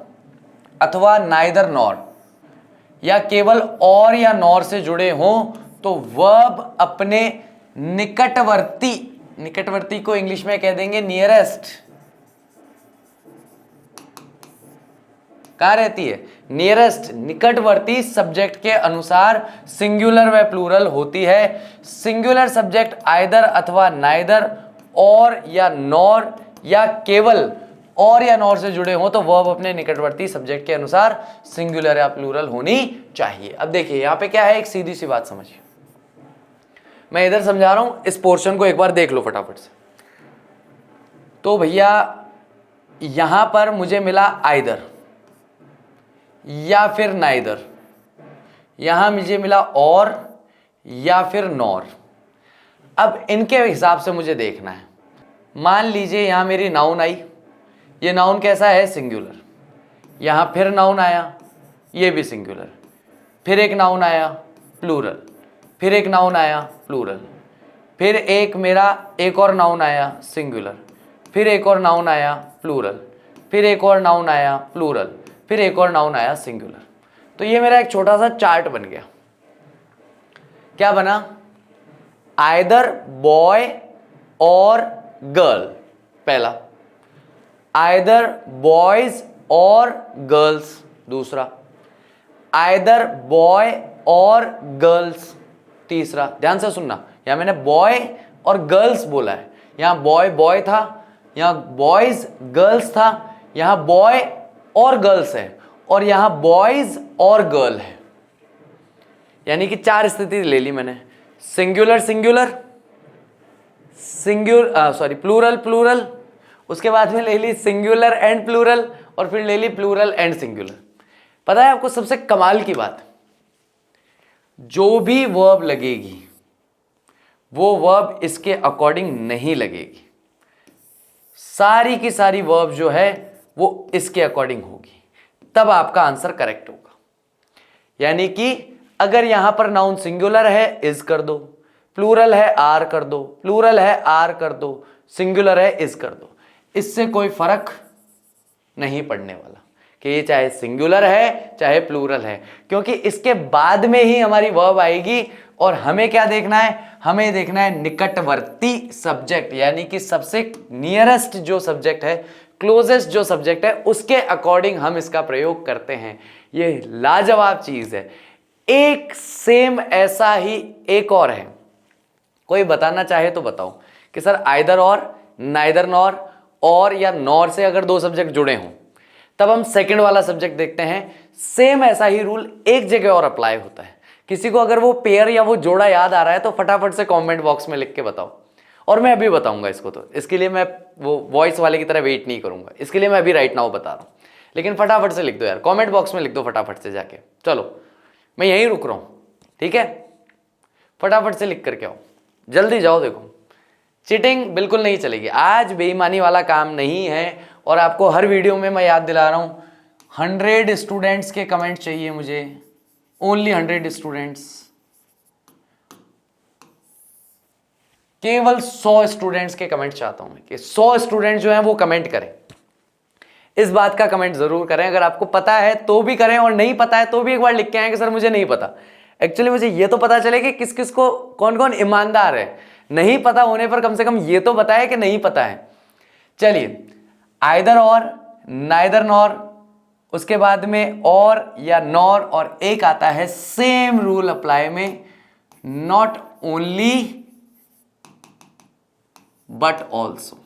अथवा नाइदर नॉर, या केवल और या नॉर से जुड़े हों तो वर्ब अपने निकटवर्ती को इंग्लिश में कह देंगे नियरेस्ट। कहां रहती है, नियरेस्ट, निकटवर्ती सब्जेक्ट के अनुसार सिंगुलर व प्लूरल होती है। सिंगुलर सब्जेक्ट आइदर अथवा नाइदर, और या नॉर, या केवल और या नॉर से जुड़े हों तो वर्ब अपने निकटवर्ती सब्जेक्ट के अनुसार सिंगुलर या प्लूरल होनी चाहिए। अब देखिए यहां पे क्या है, एक सीधी सी बात समझिए, मैं इधर समझा रहा हूं, इस पोर्शन को एक बार देख लो फटाफट से। तो भैया यहां पर मुझे मिला आइदर या फिर नाइदर, यहां मुझे मिला और या फिर नॉर। अब इनके हिसाब से मुझे देखना है। मान लीजिए यहां मेरी नाउन आई, ये नाउन कैसा है, सिंगुलर। यहां फिर नाउन आया, ये भी सिंगुलर। फिर एक नाउन आया प्लूरल, फिर एक नाउन आया प्लूरल, फिर एक मेरा एक और नाउन आया सिंगुलर, फिर एक और नाउन आया प्लूरल, फिर एक और नाउन आया प्लूरल, फिर एक और नाउन आया सिंगुलर। तो ये मेरा एक छोटा सा चार्ट बन गया। क्या बना, आइदर बॉय और गर्ल पहला, आइदर बॉयज और गर्ल्स दूसरा, आइदर बॉय और गर्ल्स तीसरा। ध्यान से सुनना, यहां मैंने बॉय और गर्ल्स बोला है, यहां बॉय बॉय था, यहां बॉयज गर्ल्स था, यहां बॉय और गर्ल्स है, और यहां बॉयज और गर्ल है। यानी कि चार स्थिति ले ली मैंने, सिंगुलर सिंगुलर, प्लूरल प्लूरल, उसके बाद में ले ली सिंगुलर एंड प्लूरल, और फिर ले ली प्लूरल एंड सिंगुलर। पता है आपको सबसे कमाल की बात, जो भी वर्ब लगेगी वो वर्ब इसके अकॉर्डिंग नहीं लगेगी। सारी की सारी वर्ब जो है वो इसके अकॉर्डिंग होगी, तब आपका आंसर करेक्ट होगा। यानी कि अगर यहां पर नाउन सिंगुलर है इज कर दो, प्लूरल है आर कर दो, प्लूरल है आर कर दो, सिंगुलर है इज कर दो। इससे कोई फर्क नहीं पड़ने वाला कि ये चाहे सिंगुलर है चाहे प्लूरल है, क्योंकि इसके बाद में ही हमारी वर्ब आएगी। और हमें क्या देखना है, हमें देखना है निकटवर्ती सब्जेक्ट, यानी कि सबसे नियरेस्ट जो सब्जेक्ट है, क्लोजेस्ट जो सब्जेक्ट है, उसके अकॉर्डिंग हम इसका प्रयोग करते हैं। ये लाजवाब चीज है। एक सेम ऐसा ही एक और है, कोई बताना चाहे तो बताओ कि सर आइदर और, नाइदर नॉर, और या नॉर से अगर दो सब्जेक्ट जुड़े हों तब हम सेकंड वाला सब्जेक्ट देखते हैं। सेम ऐसा ही रूल एक जगह और अप्लाई होता है। किसी को अगर वो पेयर या वो जोड़ा याद आ रहा है तो फटाफट से कमेंट बॉक्स में लिख के बताओ, और मैं अभी बताऊंगा इसको। तो इसके लिए मैं वो वॉइस वाले की तरह वेट नहीं करूंगा, इसके लिए मैं अभी राइट नाउ बता रहा हूं। लेकिन फटाफट से लिख दो यार, कमेंट बॉक्स में लिख दो फटाफट से जाके। चलो मैं यहीं रुक रहा हूं, ठीक है? फटाफट से लिख करके आओ, जल्दी जाओ। देखो चीटिंग बिल्कुल नहीं चलेगी, आज बेईमानी वाला काम नहीं है। और आपको हर वीडियो में मैं याद दिला रहा हूं, 100 स्टूडेंट्स के कमेंट चाहिए मुझे, ओनली 100 स्टूडेंट्स। केवल 100 स्टूडेंट्स के कमेंट चाहता हूं मैं, कि 100 स्टूडेंट जो हैं वो कमेंट करें। इस बात का कमेंट जरूर करें, अगर आपको पता है तो भी करें, और नहीं पता है तो भी एक बार लिख के आए कि सर मुझे नहीं पता। एक्चुअली मुझे ये तो पता चले कि किस किस को कौन कौन ईमानदार है। नहीं पता होने पर कम से कम ये तो बताए कि नहीं पता है। चलिए, आइदर और, नाइदर नॉर, उसके बाद में और या नॉर, और एक आता है सेम रूल अप्लाई में, नॉट ओनली बट ऑल्सो।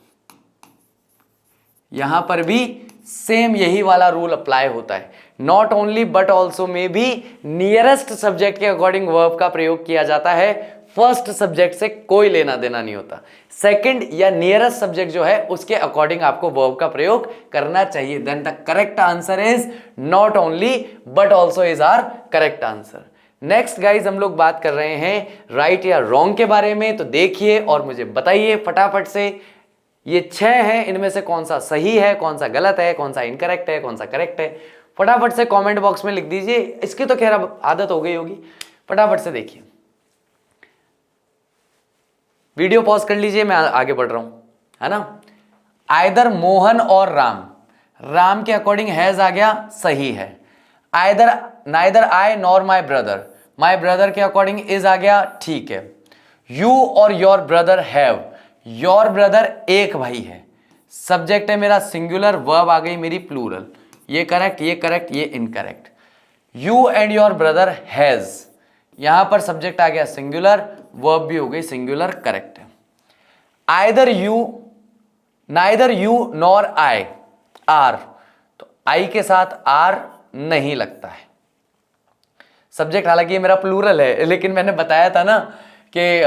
यहां पर भी सेम यही वाला रूल अप्लाई होता है। नॉट ओनली बट ऑल्सो में भी नियरेस्ट सब्जेक्ट के अकॉर्डिंग वर्ब का प्रयोग किया जाता है। फर्स्ट सब्जेक्ट से कोई लेना देना नहीं होता। सेकंड या नियरेस्ट सब्जेक्ट जो है उसके अकॉर्डिंग आपको वर्ब का प्रयोग करना चाहिए। Then the correct answer is not only but also is are correct answer. Next guys हम लोग बात कर रहे हैं राइट या रॉन्ग के बारे में। तो देखिए और मुझे बताइए फटाफट से, ये 6 हैं, इनमें से कौन सा सही है, कौन सा गलत है, कौन सा इनकरेक्ट है, कौन सा करेक्ट है। फटाफट से कमेंट बॉक्स में लिख दीजिए। इसकी तो खैर अब आदत हो गई होगी, फटाफट से देखिए। वीडियो पॉज कर लीजिए, मैं आगे बढ़ रहा हूं, है ना। आइदर मोहन और राम, राम के अकॉर्डिंग हैज आ गया, सही है। Either neither I nor my brother, my brother के अकॉर्डिंग इज आ गया, ठीक है। यू और your brother have, your brother एक भाई है, सब्जेक्ट है मेरा सिंगुलर, वर्ब आ गई मेरी प्लूरल। ये करेक्ट, ये करेक्ट, ये incorrect. You and your brother has, यहां पर सब्जेक्ट आ गया सिंगुलर, वर्ब भी हो गई सिंगुलर, करेक्ट है। Either you, neither you nor I R, तो आई के साथ आर नहीं लगता है। सब्जेक्ट हालांकि ये मेरा प्लूरल है, लेकिन मैंने बताया था ना कि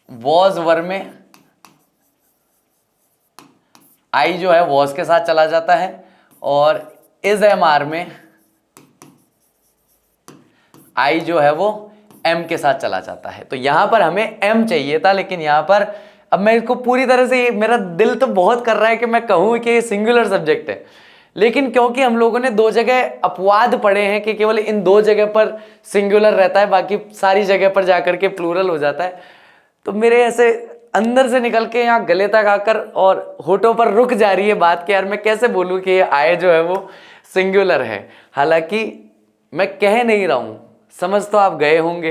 वॉज वर्ब में आई जो है वॉज के साथ चला जाता है, और इज एम आर में आई जो है वो एम के साथ चला जाता है। तो यहां पर हमें एम चाहिए था, लेकिन यहां पर अब मैं इसको पूरी तरह से, मेरा दिल तो बहुत कर रहा है कि मैं कहूं कि ये सिंगुलर सब्जेक्ट है, लेकिन क्योंकि हम लोगों ने 2 जगह अपवाद पढ़े हैं कि केवल इन 2 जगह पर सिंगुलर रहता है, बाकी सारी जगह पर जाकर के प्लूरल हो जाता है, तो मेरे ऐसे अंदर से निकल के यहाँ गले तक आकर और होठों पर रुक जा रही है बात कि यार मैं कैसे बोलूँ कि ये आए जो है वो सिंगुलर है। हालांकि मैं कह नहीं रहा हूँ, समझ तो आप गए होंगे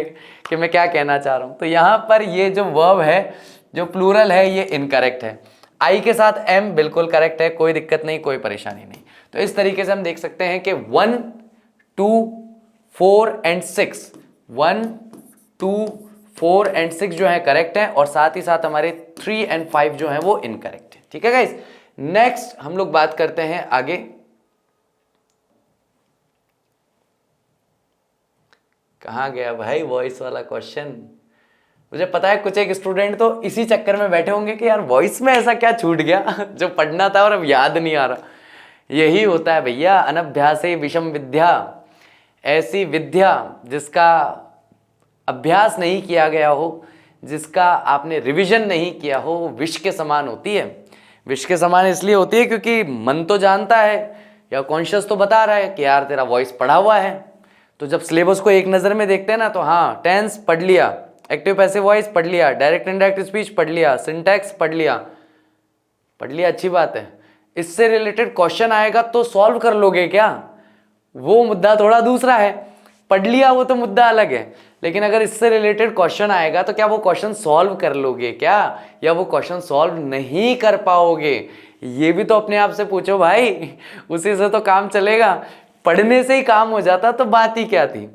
कि मैं क्या कहना चाह रहा हूँ। तो यहाँ पर ये जो वर्ब है जो प्लूरल है ये इनकरेक्ट है। आई के साथ एम बिल्कुल करेक्ट है, कोई दिक्कत नहीं, कोई परेशानी नहीं। तो इस तरीके से हम देख सकते हैं कि 1, 2, 4 एंड 6, 1, 2, 4 एंड 6 जो है करेक्ट है, और साथ ही साथ हमारे 3 एंड 5 जो है वो इनकरेक्ट है। ठीक है गाइस, नेक्स्ट हम लोग बात करते हैं आगे। कहाँ गया भाई वॉइस वाला क्वेश्चन? मुझे पता है कुछ एक स्टूडेंट तो इसी चक्कर में बैठे होंगे कि यार वॉइस में ऐसा क्या छूट गया जो पढ़ना था और अब याद नहीं आ रहा। यही होता है भैया, अनभ्यासे विषम विद्या। ऐसी विद्या जिसका अभ्यास नहीं किया गया हो, जिसका आपने रिवीजन नहीं किया हो, वो विष के समान होती है। विष के समान इसलिए होती है क्योंकि मन तो जानता है या कॉन्शियस तो बता रहा है कि यार तेरा वॉइस पढ़ा हुआ है। तो जब सिलेबस को एक नज़र में देखते हैं ना, तो हाँ टेंस पढ़ लिया, एक्टिव पैसिव वॉइस पढ़ लिया, डायरेक्ट इनडायरेक्ट स्पीच पढ़ लिया, सिंटैक्स पढ़ लिया, अच्छी बात है। इससे रिलेटेड क्वेश्चन आएगा तो सॉल्व कर लोगे क्या, वो मुद्दा थोड़ा दूसरा है। पढ़ लिया वो तो मुद्दा अलग है, लेकिन अगर इससे रिलेटेड क्वेश्चन आएगा तो क्या वो क्वेश्चन सॉल्व कर लोगे क्या, या वो क्वेश्चन सॉल्व नहीं कर पाओगे? ये भी तो अपने आप से पूछो भाई, उसी से तो काम चलेगा। पढ़ने से ही काम हो जाता तो बात ही क्या थी।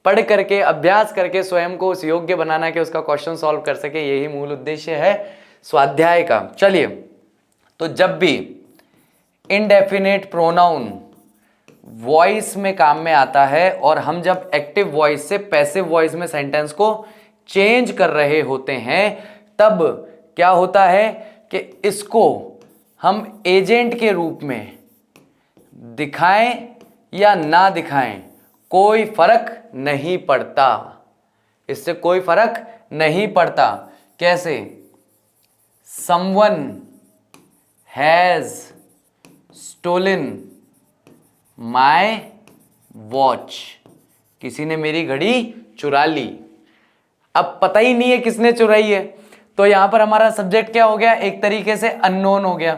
पढ़ करके अभ्यास करके स्वयं को उस योग्य बनाना कि उसका क्वेश्चन सॉल्व कर सके, यही मूल उद्देश्य है स्वाध्याय का। चलिए, तो जब भी इंडेफिनेट प्रोनाउन वॉइस में काम में आता है, और हम जब एक्टिव वॉइस से पैसिव वॉइस में सेंटेंस को चेंज कर रहे होते हैं तब क्या होता है कि इसको हम एजेंट के रूप में दिखाएं या ना दिखाएं कोई फर्क नहीं पड़ता, इससे कोई फर्क नहीं पड़ता। कैसे? someone has stolen my watch, किसी ने मेरी घड़ी चुरा ली। अब पता ही नहीं है किसने चुराई है, तो यहां पर हमारा सब्जेक्ट क्या हो गया? एक तरीके से अननोन हो गया।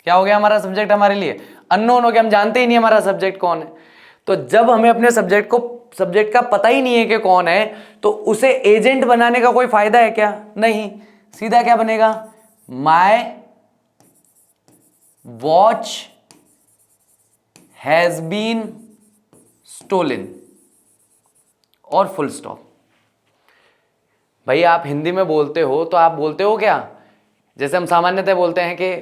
क्या हो गया? हमारा सब्जेक्ट हमारे लिए अननोन हो गया, हम जानते ही नहीं हमारा सब्जेक्ट कौन है। तो जब हमें अपने सब्जेक्ट का पता ही नहीं है कि कौन है, तो उसे एजेंट बनाने का कोई फायदा है क्या? नहीं। सीधा क्या बनेगा? My watch has been stolen और फुल स्टॉप। भाई आप हिंदी में बोलते हो तो आप बोलते हो क्या? जैसे हम सामान्यतः बोलते हैं कि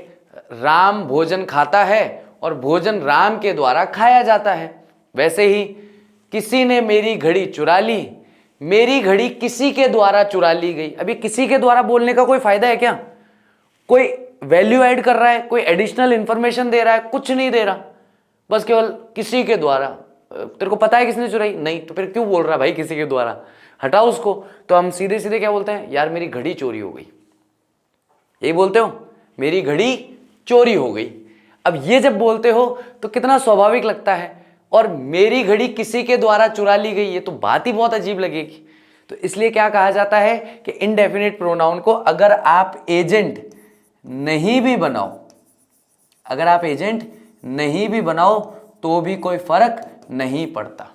राम भोजन खाता है और भोजन राम के द्वारा खाया जाता है, वैसे ही किसी ने मेरी घड़ी चुरा ली, मेरी घड़ी किसी के द्वारा चुरा ली गई। अभी किसी के द्वारा बोलने का कोई फायदा है क्या? कोई वैल्यू ऐड कर रहा है, कोई एडिशनल इंफॉर्मेशन दे रहा है? कुछ नहीं दे रहा, बस केवल किसी के द्वारा। तेरे को पता है किसने चुराई? नहीं, तो फिर क्यों बोल रहा है भाई किसी के द्वारा? हटाओ उसको। तो हम सीधे सीधे क्या बोलते हैं? यार मेरी घड़ी चोरी हो गई, यही बोलते हो, मेरी घड़ी चोरी हो गई। अब ये जब बोलते हो तो कितना स्वाभाविक लगता है, और मेरी घड़ी किसी के द्वारा चुरा ली गई, ये तो बात ही बहुत अजीब लगेगी। तो इसलिए क्या कहा जाता है कि इनडेफिनिट प्रोनाउन को अगर आप एजेंट नहीं भी बनाओ, अगर आप एजेंट नहीं भी बनाओ तो भी कोई फर्क नहीं पड़ता।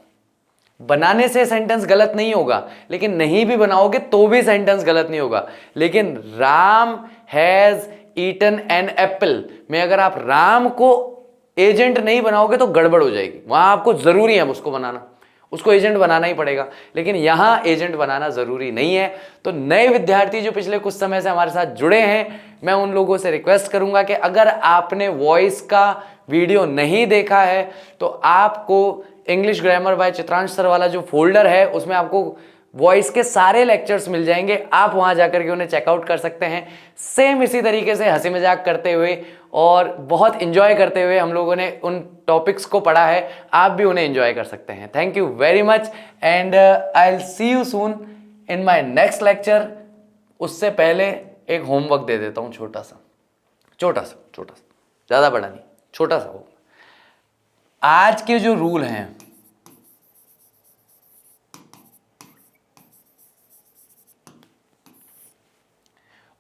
बनाने से सेंटेंस गलत नहीं होगा, लेकिन नहीं भी बनाओगे तो भी सेंटेंस गलत नहीं होगा। लेकिन Ram has eaten an apple में अगर आप राम को एजेंट नहीं बनाओगे तो गड़बड़ हो जाएगी। वहां आपको जरूरी है उसको बनाना, उसको एजेंट बनाना ही पड़ेगा, लेकिन यहां एजेंट बनाना जरूरी नहीं है। तो नए विद्यार्थी जो पिछले कुछ समय से हमारे साथ जुड़े हैं, मैं उन लोगों से रिक्वेस्ट करूंगा कि अगर आपने वॉइस का वीडियो नहीं देखा है तो आपको English grammar bye Chitransh sir वाला जो फोल्डर है उसमें आपको वॉइस के सारे लेक्चर्स मिल जाएंगे, आप वहां जाकर के उन्हें चेकआउट कर सकते हैं। सेम इसी तरीके से हंसी मजाक करते हुए और बहुत इंजॉय करते हुए हम लोगों ने उन टॉपिक्स को पढ़ा है, आप भी उन्हें इंजॉय कर सकते हैं। Thank you very much and I will see you soon in my next lecture. उससे पहले एक होमवर्क दे देता हूं, छोटा सा, ज्यादा बड़ा नहीं, छोटा सा होगा। आज के जो रूल हैं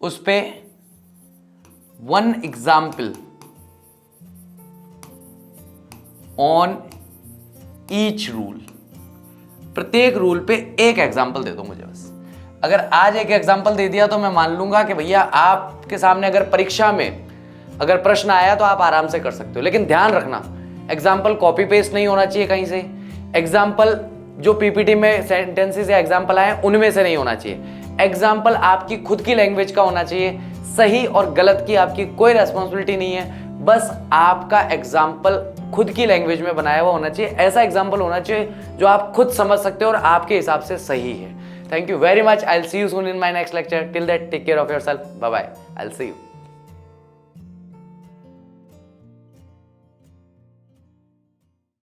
उस पे one example on each rule, प्रत्येक रूल पे एक एग्जाम्पल दे दो मुझे बस। अगर आज एक एग्जाम्पल दे दिया तो मैं मान लूंगा कि भैया आपके सामने अगर परीक्षा में अगर प्रश्न आया तो आप आराम से कर सकते हो। लेकिन ध्यान रखना, एग्जाम्पल कॉपी पेस्ट नहीं होना चाहिए कहीं से, एग्जाम्पल जो पीपीटी में सेंटेंसेस या एग्जाम्पल आए उनमें से नहीं होना चाहिए, एग्जाम्पल आपकी खुद की लैंग्वेज का होना चाहिए। सही और गलत की आपकी कोई रेस्पॉन्सिबिलिटी नहीं है, बस आपका एग्जाम्पल खुद की लैंग्वेज में बनाया हुआ होना चाहिए। ऐसा एग्जाम्पल होना चाहिए जो आप खुद समझ सकते हो और आपके हिसाब से सही है। Thank you very much, I will see you soon in my next lecture. Till that take care of yourself, bye bye, I will see you.